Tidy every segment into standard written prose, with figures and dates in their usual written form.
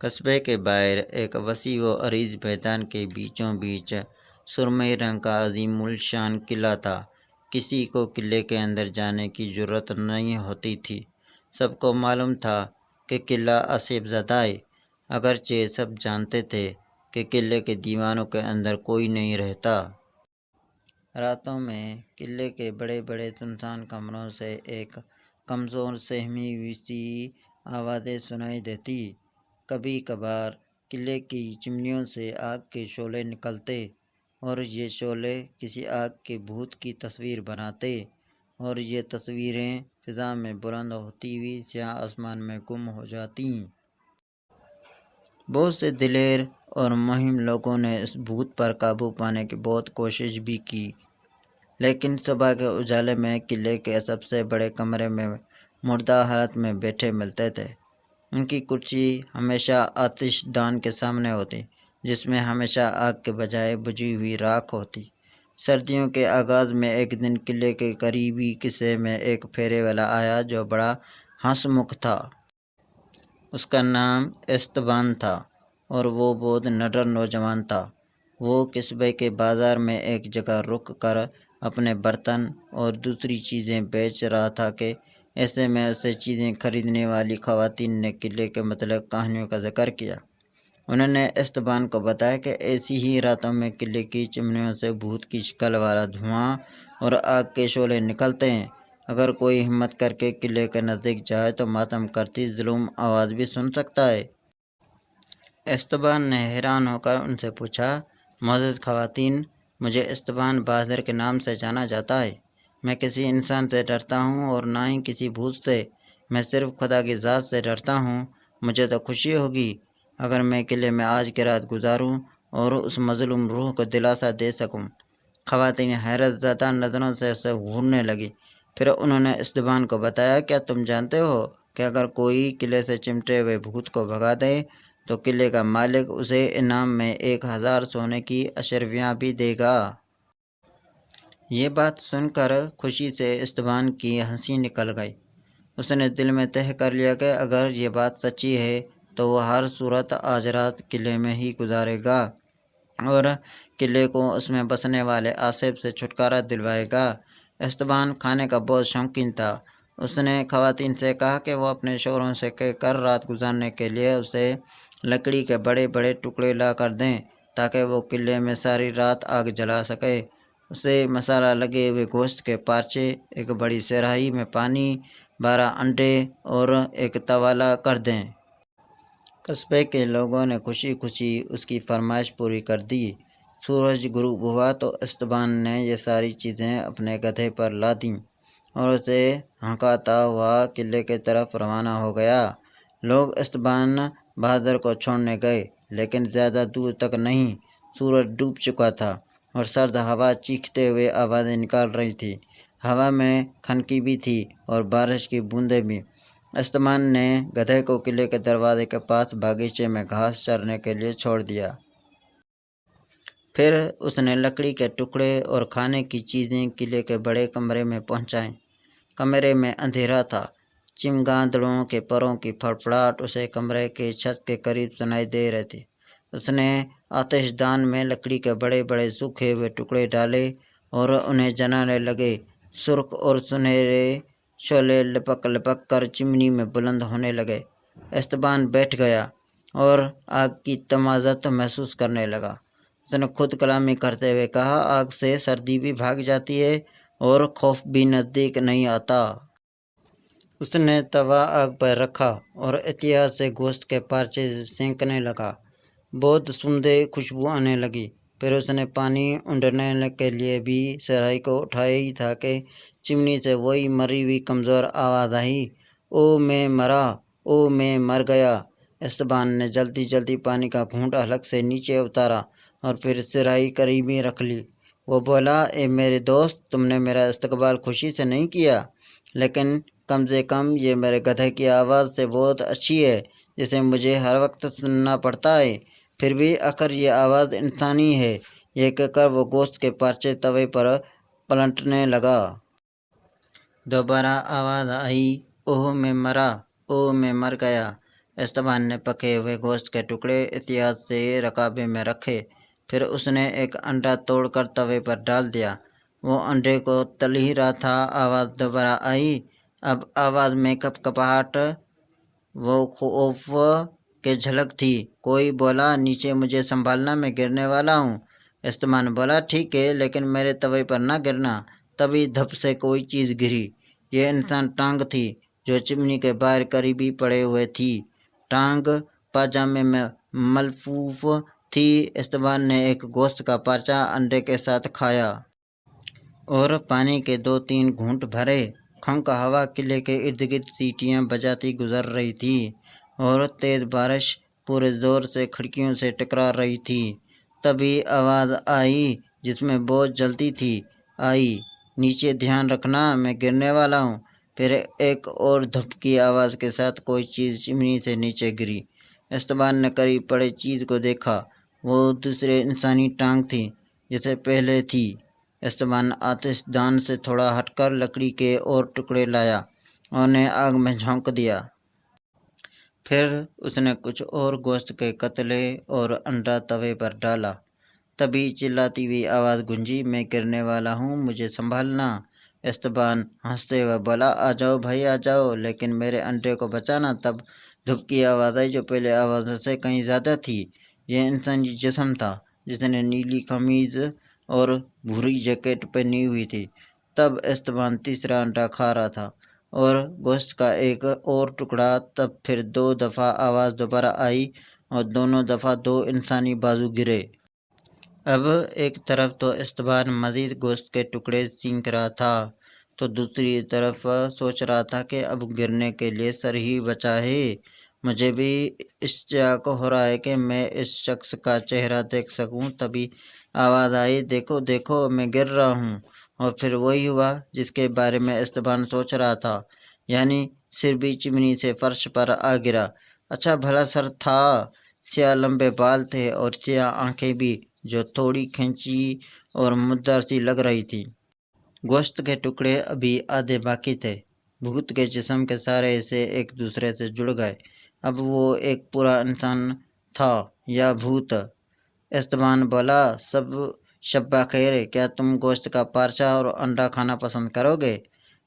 قصبے کے باہر ایک وسیع و عریض میدان کے بیچوں بیچ سرمئی رنگ کا عظیم الشان قلعہ تھا۔ کسی کو قلعے کے اندر جانے کی جرأت نہیں ہوتی تھی۔ سب کو معلوم تھا کہ قلعہ آسیب زدہ ہے، اگرچہ سب جانتے تھے کہ قلعے کے دیواروں کے اندر کوئی نہیں رہتا۔ راتوں میں قلعے کے بڑے بڑے سنسان کمروں سے ایک کمزور سہمی ہوئی سی آوازیں سنائی دیتی۔ کبھی کبھار قلعے کی چمنیوں سے آگ کے شعلے نکلتے اور یہ شعلے کسی آگ کے بھوت کی تصویر بناتے، اور یہ تصویریں فضا میں بلند ہوتی ہوئی سیاہ آسمان میں گم ہو جاتیں۔ بہت سے دلیر اور مہم لوگوں نے اس بھوت پر قابو پانے کی بہت کوشش بھی کی، لیکن صبح کے اجالے میں قلعے کے سب سے بڑے کمرے میں مردہ حالت میں بیٹھے ملتے تھے۔ ان کی کرسی ہمیشہ آتش دان کے سامنے ہوتی، جس میں ہمیشہ آگ کے بجائے بجھی ہوئی راکھ ہوتی۔ سردیوں کے آغاز میں ایک دن قلعے کے قریبی قصے میں ایک پھیرے والا آیا جو بڑا ہنس مکھ تھا۔ اس کا نام ایستبان تھا اور وہ بہت نڈر نوجوان تھا۔ وہ قصبے کے بازار میں ایک جگہ رک کر اپنے برتن اور دوسری چیزیں بیچ رہا تھا کہ ایسے میں اسے چیزیں خریدنے والی خواتین نے قلعے کے متعلق کہانیوں کا ذکر کیا۔ انہوں نے ایستبان کو بتایا کہ ایسی ہی راتوں میں قلعے کی چمنیوں سے بھوت کی شکل والا دھواں اور آگ کے شعلے نکلتے ہیں۔ اگر کوئی ہمت کر کے قلعے کے نزدیک جائے تو ماتم کرتی ظلم آواز بھی سن سکتا ہے۔ ایستبان نے حیران ہو کر ان سے پوچھا، معزز خواتین، مجھے ایستبان بہادر کے نام سے جانا جاتا ہے۔ میں کسی انسان سے ڈرتا ہوں اور نہ ہی کسی بھوت سے، میں صرف خدا کی ذات سے ڈرتا ہوں۔ مجھے تو خوشی ہوگی اگر میں قلعے میں آج کی رات گزاروں اور اس مظلوم روح کو دلاسا دے سکوں۔ خواتین حیرت زدہ نظروں سے اسے گھورنے لگی۔ پھر انہوں نے ایستبان کو بتایا، کیا تم جانتے ہو کہ اگر کوئی قلعے سے چمٹے ہوئے بھوت کو بھگا دے تو قلعے کا مالک اسے انعام میں 1000 سونے کی اشرفیاں بھی دے گا؟ یہ بات سن کر خوشی سے ایستبان کی ہنسی نکل گئی۔ اس نے دل میں طے کر لیا کہ اگر یہ بات سچی ہے تو وہ ہر صورت آج رات قلعے میں ہی گزارے گا اور قلعے کو اس میں بسنے والے آصف سے چھٹکارا دلوائے گا۔ ایستبان کھانے کا بہت شوقین تھا۔ اس نے خواتین سے کہا کہ وہ اپنے شوہروں سے کہہ کر رات گزارنے کے لیے اسے لکڑی کے بڑے بڑے ٹکڑے لا کر دیں تاکہ وہ قلعے میں ساری رات آگ جلا سکے۔ اسے مسالہ لگے ہوئے گوشت کے پارچے، ایک بڑی صحرائی میں پانی، 12 انڈے اور ایک توالا کر دیں۔ قصبے کے لوگوں نے خوشی خوشی اس کی فرمائش پوری کر دی۔ سورج غروب ہوا تو ایستبان نے یہ ساری چیزیں اپنے گدھے پر لاد دیں اور اسے ہانکتا ہوا قلعے کی طرف روانہ ہو گیا۔ لوگ ایستبان بہادر کو چھوڑنے گئے، لیکن زیادہ دور تک نہیں۔ سورج ڈوب چکا تھا اور سرد ہوا چیختے ہوئے آوازیں نکال رہی تھی۔ ہوا میں کھنکی بھی تھی اور بارش کی بوندیں بھی۔ ایستبان نے گدھے کو قلعے کے دروازے کے پاس باغیچے میں گھاس چرنے کے لیے چھوڑ دیا۔ پھر اس نے لکڑی کے ٹکڑے اور کھانے کی چیزیں قلعے کے بڑے کمرے میں پہنچائیں۔ کمرے میں اندھیرا تھا۔ چمگادڑوں کے پروں کی پھڑپڑاہٹ اسے کمرے کی چھت کے قریب سنائی دے رہی تھی۔ اس نے آتش دان میں لکڑی کے بڑے بڑے سوکھے ہوئے ٹکڑے ڈالے اور انہیں جلانے لگے۔ سرخ اور سنہرے شعلے لپک لپک کر چمنی میں بلند ہونے لگے۔ ایستبان بیٹھ گیا اور آگ کی تمازت محسوس کرنے لگا۔ اس نے خود کلامی کرتے ہوئے کہا، آگ سے سردی بھی بھاگ جاتی ہے اور خوف بھی نزدیک نہیں آتا۔ اس نے توا آگ پر رکھا اور احتیاط سے گوشت کے پارچے سینکنے لگا۔ بہت سوندھی خوشبو آنے لگی۔ پھر اس نے پانی اونڈنے کے لیے بھی صحرائی کو اٹھایا ہی تھا کہ چمنی سے وہی مری ہوئی کمزور آواز آئی، او میں مرا، او میں مر گیا۔ ایستبان نے جلدی جلدی پانی کا گھونٹ حلق سے نیچے اتارا اور پھر صحرائی قریبی رکھ لی۔ وہ بولا، اے میرے دوست، تم نے میرا استقبال خوشی سے نہیں کیا، لیکن کم سے کم یہ میرے گدھے کی آواز سے بہت اچھی ہے جسے مجھے ہر وقت سننا پڑتا ہے۔ پھر بھی آخر یہ آواز انسانی ہے۔ یہ کہہ کر وہ گوشت کے پارچے توے پر پلٹنے لگا۔ دوبارہ آواز آئی، اوہ میں مرا، اوہ میں مر گیا۔ استبان نے پکے ہوئے گوشت کے ٹکڑے احتیاط سے رکابے میں رکھے، پھر اس نے ایک انڈا توڑ کر توے پر ڈال دیا۔ وہ انڈے کو تل ہی رہا تھا، آواز دوبارہ آئی۔ اب آواز میں کپکپاہٹ، وہ خوف کے جھلک تھی۔ کوئی بولا، نیچے مجھے سنبھالنا، میں گرنے والا ہوں۔ استبان بولا، ٹھیک ہے، لیکن میرے توے پر نہ گرنا۔ تبھی دھپ سے کوئی چیز گری۔ یہ انسان ٹانگ تھی جو چمنی کے باہر قریبی پڑے ہوئے تھی۔ ٹانگ پاجامے میں ملفوف تھی۔ استبان نے ایک گوشت کا پارچہ انڈے کے ساتھ کھایا اور پانی کے 2-3 گھونٹ بھرے۔ کھنک ہوا قلعے کے ارد گرد سیٹیاں بجاتی گزر رہی تھی اور تیز بارش پورے زور سے کھڑکیوں سے ٹکرا رہی تھی۔ تبھی آواز آئی جس میں بہت جلدی تھی، آئی، نیچے دھیان رکھنا، میں گرنے والا ہوں۔ پھر ایک اور دھپ کی آواز کے ساتھ کوئی چیز چمنی سے نیچے گری۔ استبان نے قریب پڑے چیز کو دیکھا۔ وہ دوسرے انسانی ٹانگ تھی جیسے پہلے تھی۔ استبان آتش دان سے تھوڑا ہٹ کر لکڑی کے اور ٹکڑے لایا اور انہیں آگ میں جھونک دیا۔ پھر اس نے کچھ اور گوشت کے قطلے اور انڈا توے پر ڈالا۔ تبھی چلاتی ہوئی آواز گونجی، میں گرنے والا ہوں، مجھے سنبھالنا۔ استبان ہنستے ہوئے بولا، آ جاؤ بھائی، آ جاؤ، لیکن میرے انڈے کو بچانا۔ تب دھپ کی آواز آئی جو پہلے آوازوں سے کہیں زیادہ تھی۔ یہ انسانی جسم تھا جس نے نیلی قمیض اور بھوری جیکٹ پہنی ہوئی تھی۔ تب استبان تیسرا انڈا کھا رہا تھا اور گوشت کا ایک اور ٹکڑا۔ تب پھر 2 دفعہ آواز دوبارہ آئی اور دونوں دفعہ 2 انسانی بازو گرے۔ اب ایک طرف تو استبان مزید گوشت کے ٹکڑے سینک رہا تھا تو دوسری طرف سوچ رہا تھا کہ اب گرنے کے لیے سر ہی بچا ہے۔ مجھے بھی اشتیاق ہو رہا ہے کہ میں اس شخص کا چہرہ دیکھ سکوں۔ تبھی آواز آئی، دیکھو دیکھو، میں گر رہا ہوں۔ اور پھر وہی ہوا جس کے بارے میں استبان سوچ رہا تھا، یعنی سر بھی چمنی سے فرش پر آ گرا۔ اچھا بھلا سر تھا، سیاہ لمبے بال تھے اور سیاہ آنکھیں بھی جو تھوڑی کھینچی اور مردار سی لگ رہی تھی۔ گوشت کے ٹکڑے ابھی آدھے باقی تھے۔ بھوت کے جسم کے سارے حصے ایک دوسرے سے جڑ گئے۔ اب وہ ایک پورا انسان تھا یا بھوت؟ استبان بولا، شب خیر، کیا تم گوشت کا پارچہ اور انڈا کھانا پسند کرو گے؟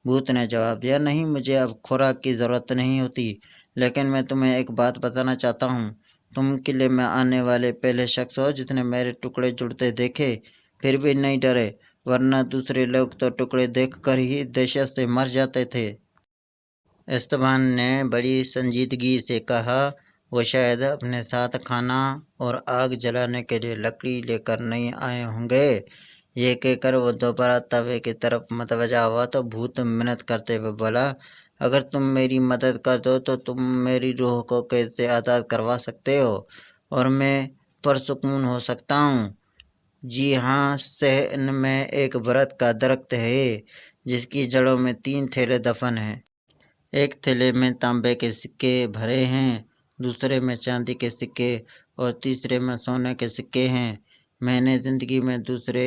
بھوت نے جواب دیا، نہیں، مجھے اب خوراک کی ضرورت نہیں ہوتی، لیکن میں تمہیں ایک بات بتانا چاہتا ہوں۔ تم قلعے میں آنے والے پہلے شخص ہو جس نے میرے ٹکڑے جڑتے دیکھے، پھر بھی نہیں ڈرے، ورنہ دوسرے لوگ تو ٹکڑے دیکھ کر ہی دہشت سے مر جاتے تھے۔ استبان نے بڑی سنجیدگی سے کہا، وہ شاید اپنے ساتھ کھانا اور آگ جلانے کے لیے لکڑی لے کر نہیں آئے ہوں گے۔ یہ کہہ کر وہ دوبارہ توے کی طرف متوجہ ہوا تو بھوت منت کرتے ہوئے بولا، اگر تم میری مدد کر دو تو تم میری روح کو قید سے آزاد کروا سکتے ہو اور میں پرسکون ہو سکتا ہوں۔ جی ہاں، صحن میں ایک برت کا درخت ہے جس کی جڑوں میں 3 تھیلے دفن ہیں۔ ایک تھیلے میں تانبے کے سکے بھرے ہیں، دوسرے میں چاندی کے سکے اور تیسرے میں سونے کے سکے ہیں۔ میں نے زندگی میں دوسرے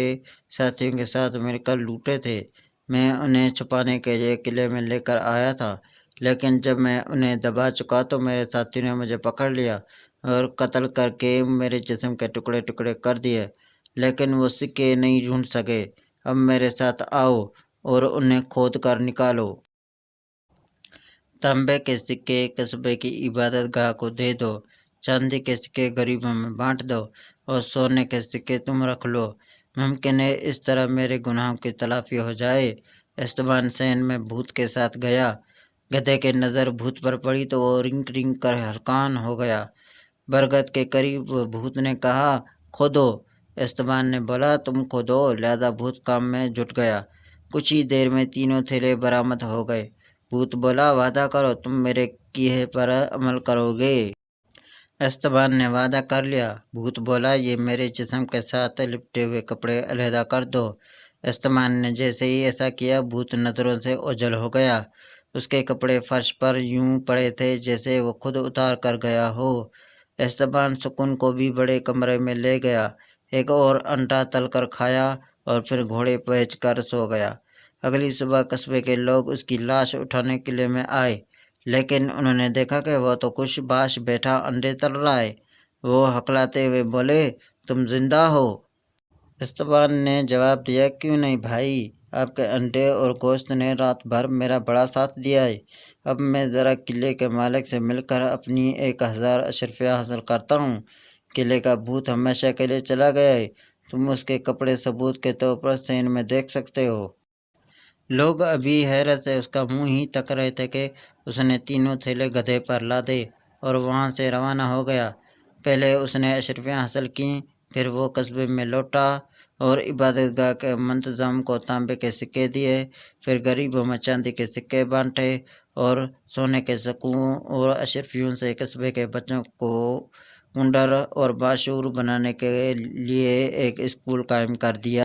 ساتھیوں کے ساتھ مل کر لوٹے تھے۔ میں انہیں چھپانے کے لیے قلعے میں لے کر آیا تھا، لیکن جب میں انہیں دبا چکا تو میرے ساتھیوں نے مجھے پکڑ لیا اور قتل کر کے میرے جسم کے ٹکڑے ٹکڑے کر دیے، لیکن وہ سکے نہیں ڈھونڈ سکے۔ اب میرے ساتھ آؤ اور انہیں کھود کر نکالو۔ تانبے کے سکے قصبے کی عبادت گاہ کو دے دو، چاندی کے سکے غریبوں میں بانٹ دو اور سونے کے سکے تم رکھ لو۔ ممکن ہے اس طرح میرے گناہوں کی تلافی ہو جائے۔ استبان صحن میں بھوت کے ساتھ گیا۔ گدھے کی نظر بھوت پر پڑی تو وہ رنگ رنگ کر ہلکان ہو گیا۔ برگد کے قریب بھوت نے کہا، کھودو۔ استبان نے بولا، تم کھودو، لہذا بھوت کام میں جٹ گیا۔ کچھ ہی دیر میں 3 تھیلے برآمد ہو گئے۔ بھوت بولا، وعدہ کرو تم میرے کیے پر عمل کرو گے۔ استبان نے وعدہ کر لیا۔ بھوت بولا، یہ میرے جسم کے ساتھ لپٹے ہوئے کپڑے علیحدہ کر دو۔ استبان نے جیسے ہی ایسا کیا، بھوت نظروں سے اوجھل ہو گیا۔ اس کے کپڑے فرش پر یوں پڑے تھے جیسے وہ خود اتار کر گیا ہو۔ استبان سکون کو بھی بڑے کمرے میں لے گیا، ایک اور انڈا تل کر کھایا اور پھر گھوڑے بیچ کر سو گیا۔ اگلی صبح قصبے کے لوگ اس کی لاش اٹھانے قلعے میں آئے۔ لیکن انہوں نے دیکھا کہ وہ تو کچھ باش بیٹھا انڈے تل رہا ہے۔ وہ ہکلاتے ہوئے بولے، تم زندہ ہو؟ استوان نے جواب دیا، کیوں نہیں بھائی، آپ کے انڈے اور گوشت نے رات بھر میرا بڑا ساتھ دیا ہے۔ اب میں ذرا قلعے کے مالک سے مل کر اپنی 1000 اشرفیہ حاصل کرتا ہوں۔ قلعے کا بھوت ہمیشہ کے لیے چلا گیا ہے، تم اس کے کپڑے ثبوت کے طور پر سین میں دیکھ سکتے ہو۔ لوگ ابھی حیرت سے اس کا منہ ہی تک رہے تھے کہ اس نے تینوں تھیلے گدھے پر لادے اور وہاں سے روانہ ہو گیا۔ پہلے اس نے اشرفیاں حاصل کیں، پھر وہ قصبے میں لوٹا اور عبادت گاہ کے منتظم کو تانبے کے سکے دیے، پھر غریبوں میں چاندی کے سکے بانٹے اور سونے کے سکوں اور اشرفیوں سے قصبے کے بچوں کو ہنر اور باشعور بنانے کے لیے ایک اسکول قائم کر دیا۔